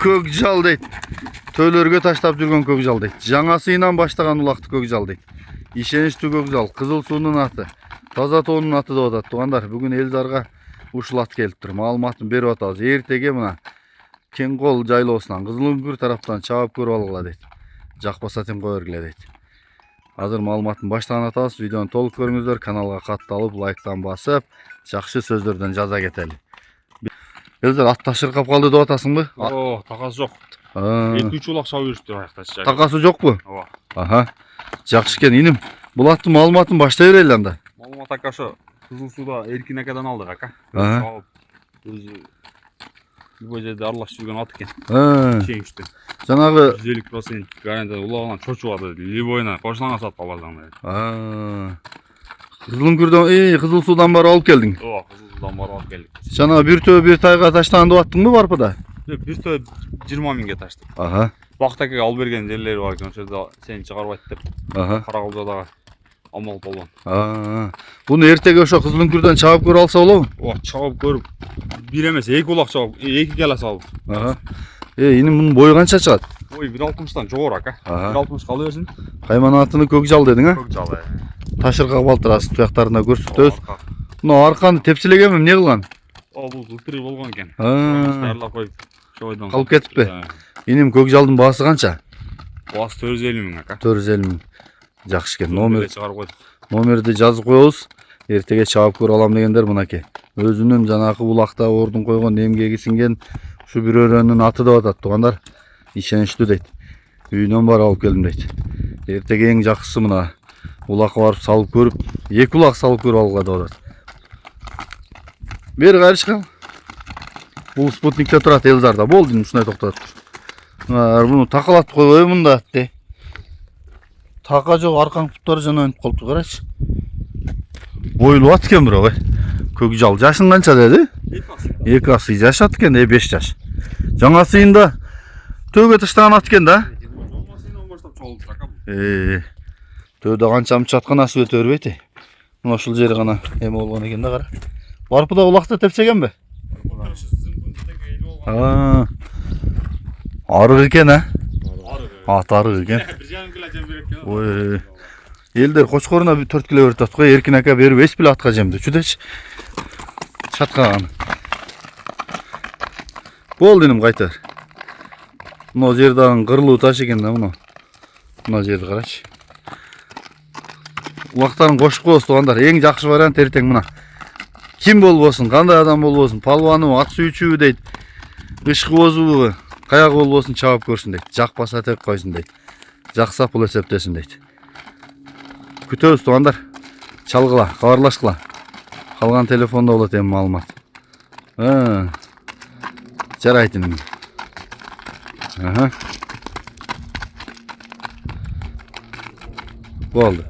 Көкжал дейт. Төлөргө таштап жүргөн көкжал дейт. Жаңасынан баштаган улакты көкжал дейт. Ишеничтүү көкжал, Кызыл суунун аты, таза тоонун аты деп атат. Туугандар, бүгүн Элзарга ушул ат келиптир. Маалыматын берип атабыз. Эртеге мына Кең кол жайлоосунан Кызыл үңкүр тараптан чаап көрүп алгыла дейт. Жакпаса тем кое бергиле дейт. Азыр маалыматын баштан атабыз. Видеону толук көрүңүздөр, каналга катталып, лайктан басып, жакшы сөздөрдөн жаза кетели. Элзар ат ташыркап калды деп атасыңбы? О, такасы жок. 2-3 улак чабып жүрүптүр аяктачы. Такасы жокпу? Ооба. Аха. Жакшы экен, иним. Бул аттын маалыматын баштай берели анда. Маалымат ака ошо Кызыл сууда Эркин акадан алдык ака. Өзү любой жерде аралашып жүргөн ат экен. Чеңиштүү. Жанагы 150% гарантия улагынан чочуп аты. Любойна кошулаңа сатып алардың. Кызыл үңкүрдөн, Кызыл суудан барып алып келдиң. Ооба, Кызыл суудан барып алып келдик. Жанагы бир төө бир тайга таштаган деп аттыңбы барпыда? Бир төө 20 миңге таштык. Аха. Бакыт акага алып берген жерлери бар экен. Ошол жерде сени чыгарбайт деп. Аха. Карагылдадагы амал болгон. Буну эртеге ошо Кызыл үңкүрдөн чабып көрүп алса болобу? Ооба, чабып көрүп. Бир эмес, 2 улак чабып, 2 келе салып. Аха. Иним мунун бою канча чыгат? Ой, 1.60-тан жогору ака. 1.60 кала берсин. Кайман атыны көкжал дедиң, а? Көкжал. Ташыркап балтырасы туяктарына көрсөтөбүз. Мына арканы тепселегенби, эмне кылган? Бул былтыр болгон экен. Даярлап коюп, шойдон калып кетиппи? Иним көкжалдын баасы канча? Баасы 450 миң ака. 450 миң. Жакшы экен. Чыгарып койдук. Номерди жазып коебуз. Эртеге чабып көрүп алам дегендер мынакей. Өзүнүн жанагы булакта ордун койгон эмгеги сиңген ушу бир өрөөнүн аты деп атат, туугандар. Ишеничтүү дейт. Үйүнөн барып алып келдим дейт. Эртеге эң жакшысы мына улакка барып салып көрүп, 2 улак салып көрүп алгыла деп атат. Бери кайрышкан. Бул спутникте турат Элзарда. Болду, ушундай токтотуп тур. Буну такалатып койбойбу мында атты. Така жок, аркаң туттары жана өнүп калыптыр, карачы. Бойлуу ат экен бирок, көкжал. Жашың канча деди? 2 асый жашат экен, 5 жаш. Жаңа сыйында төөгө таштаган ат экен да? Жаңа сыйынан баштап чогулуптур ака бул. Төөдө канча чаткан асып өтө бербейт. Мына ушул жери гана эме болгон экен да, кара. Барпыда улакта тепсегенби? Арык экен, а? Ат арык экен. 1,5 кило жем берет экен. Ой. Элдер кочкоруна 4 кило берет аткой, Эркин ака берип эч биле атка жемди. Чүдечи. Чаткаган. Болду иним кайта. Мына жердагы кырлуу таш экен да, мына жерди карачы. Улактарын кошуп коебуз, туугандар. Эң жакшы вариант эртең мына. Ким болбосун, кандай адам болбосун, палваныбы, ат сүйүүчүбү дейт. Ышкыбозубу, каягы болбосун чабып көрсүн дейт. Жакпаса теп койсун дейт. Жакса пул эсептесин дейт. Күтөбүз, туугандар. Чалгыла, кабарлашкыла. Калган телефондо болот эми маалымат. Жарайт иним. Болду.